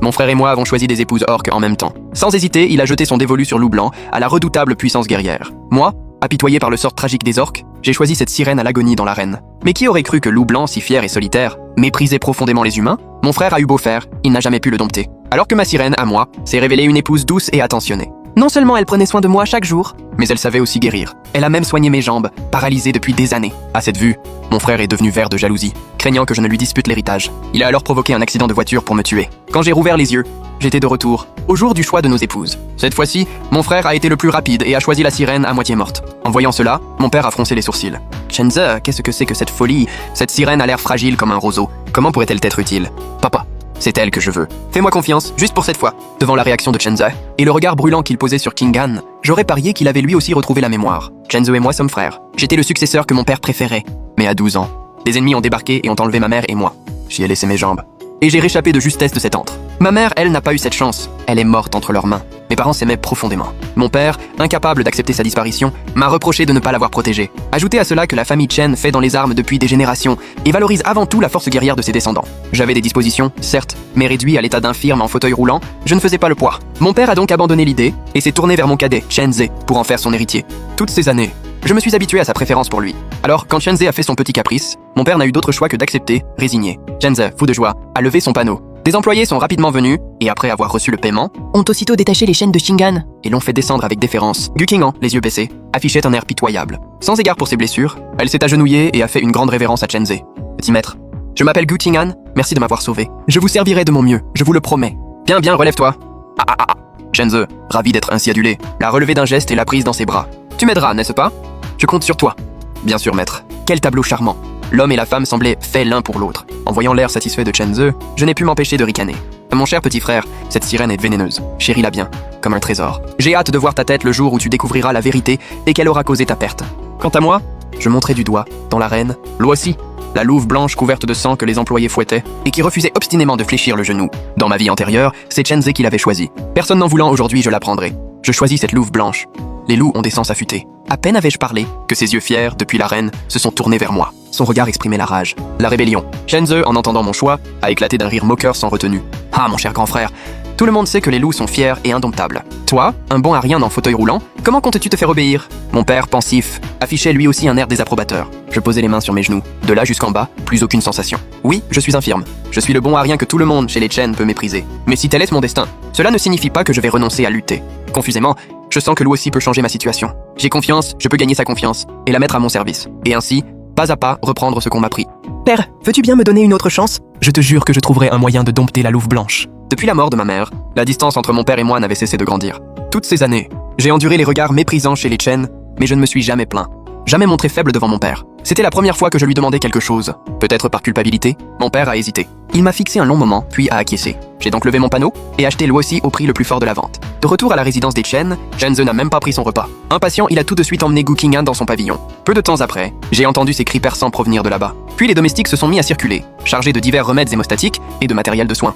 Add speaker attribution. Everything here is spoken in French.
Speaker 1: Mon frère et moi avons choisi des épouses orques en même temps. Sans hésiter, il a jeté son dévolu sur Loup Blanc, à la redoutable puissance guerrière. Moi, apitoyé par le sort tragique des orques, j'ai choisi cette sirène à l'agonie dans l'arène. Mais qui aurait cru que Loup Blanc, si fier et solitaire, méprisait profondément les humains? Mon frère a eu beau faire, il n'a jamais pu le dompter. Alors que ma sirène, à moi, s'est révélée une épouse douce et attentionnée. Non seulement elle prenait soin de moi chaque jour, mais elle savait aussi guérir. Elle a même soigné mes jambes, paralysées depuis des années. À cette vue, mon frère est devenu vert de jalousie, craignant que je ne lui dispute l'héritage. Il a alors provoqué un accident de voiture pour me tuer. Quand j'ai rouvert les yeux, j'étais de retour, au jour du choix de nos épouses. Cette fois-ci, mon frère a été le plus rapide et a choisi la sirène à moitié morte. En voyant cela, mon père a froncé les sourcils. Chenze, qu'est-ce que c'est que cette folie? Cette sirène a l'air fragile comme un roseau. Comment pourrait-elle t'être utile? Papa, c'est elle que je veux. Fais-moi confiance, juste pour cette fois. Devant la réaction de Chenze et le regard brûlant qu'il posait sur Kingan, j'aurais parié qu'il avait lui aussi retrouvé la mémoire. Chenze et moi sommes frères. J'étais le successeur que mon père préférait. Mais à 12 ans, des ennemis ont débarqué et ont enlevé ma mère et moi. J'y ai laissé mes jambes. Et j'ai réchappé de justesse de cet antre. Ma mère, elle, n'a pas eu cette chance. Elle est morte entre leurs mains. Mes parents s'aimaient profondément. Mon père, incapable d'accepter sa disparition, m'a reproché de ne pas l'avoir protégée. Ajoutez à cela que la famille Chen fait dans les armes depuis des générations et valorise avant tout la force guerrière de ses descendants. J'avais des dispositions, certes, mais réduit à l'état d'infirme en fauteuil roulant, je ne faisais pas le poids. Mon père a donc abandonné l'idée et s'est tourné vers mon cadet, Chenze, pour en faire son héritier. Toutes ces années, je me suis habitué à sa préférence pour lui. Alors, quand Chenze a fait son petit caprice, mon père n'a eu d'autre choix que d'accepter, résigné. Chenze, fou de joie, a levé son panneau. Des employés sont rapidement venus, et après avoir reçu le paiement, ont aussitôt détaché les chaînes de Shingan et l'ont fait descendre avec déférence. Gu Qing'an, les yeux baissés, affichait un air pitoyable. Sans égard pour ses blessures, elle s'est agenouillée et a fait une grande révérence à Chenze. Petit maître, je m'appelle Gu Qing'an, merci de m'avoir sauvé. Je vous servirai de mon mieux, je vous le promets. Bien, bien, relève-toi. Chenze, ravi d'être ainsi adulé, l'a relevé d'un geste et l'a prise dans ses bras. Tu m'aideras, n'est-ce pas? Je compte sur toi. Bien sûr, maître. Quel tableau charmant. L'homme et la femme semblaient faits l'un pour l'autre. En voyant l'air satisfait de Chenze, je n'ai pu m'empêcher de ricaner. Mon cher petit frère, cette sirène est vénéneuse. Chéris-la bien, comme un trésor. J'ai hâte de voir ta tête le jour où tu découvriras la vérité et qu'elle aura causé ta perte. Quant à moi, je montrai du doigt, dans l'arène, Luosi, la louve blanche couverte de sang que les employés fouettaient et qui refusait obstinément de fléchir le genou. Dans ma vie antérieure, c'est Chenze qui l'avait choisi. Personne n'en voulant aujourd'hui, je la prendrai. Je choisis cette louve blanche. Les loups ont des sens affûtés. À peine avais-je parlé que ses yeux fiers, depuis l'arène, se sont tournés vers moi. Son regard exprimait la rage, la rébellion. Chenze, en entendant mon choix, a éclaté d'un rire moqueur sans retenue. Ah, mon cher grand frère, tout le monde sait que les loups sont fiers et indomptables. Toi, un bon à rien dans fauteuil roulant, comment comptes-tu te faire obéir? Mon père, pensif, affichait lui aussi un air désapprobateur. Je posais les mains sur mes genoux. De là jusqu'en bas, plus aucune sensation. Oui, je suis infirme. Je suis le bon à rien que tout le monde chez les Chen peut mépriser. Mais si tel est mon destin, cela ne signifie pas que je vais renoncer à lutter. Confusément, je sens que lui aussi peut changer ma situation. J'ai confiance, je peux gagner sa confiance et la mettre à mon service. Et ainsi, pas à pas, reprendre ce qu'on m'a pris. Père, veux-tu bien me donner une autre chance? Je te jure que je trouverai un moyen de dompter la louve blanche. Depuis la mort de ma mère, la distance entre mon père et moi n'avait cessé de grandir. Toutes ces années, j'ai enduré les regards méprisants chez les Chen, mais je ne me suis jamais plaint. Jamais montré faible devant mon père. C'était la première fois que je lui demandais quelque chose. Peut-être par culpabilité, mon père a hésité. Il m'a fixé un long moment, puis a acquiescé. J'ai donc levé mon panneau et acheté lui aussi au prix le plus fort de la vente. De retour à la résidence des Chen, Chenze n'a même pas pris son repas. Impatient, il a tout de suite emmené Gu Qing'an dans son pavillon. Peu de temps après, j'ai entendu ses cris perçants provenir de là-bas. Puis les domestiques se sont mis à circuler, chargés de divers remèdes hémostatiques et de matériel de soins.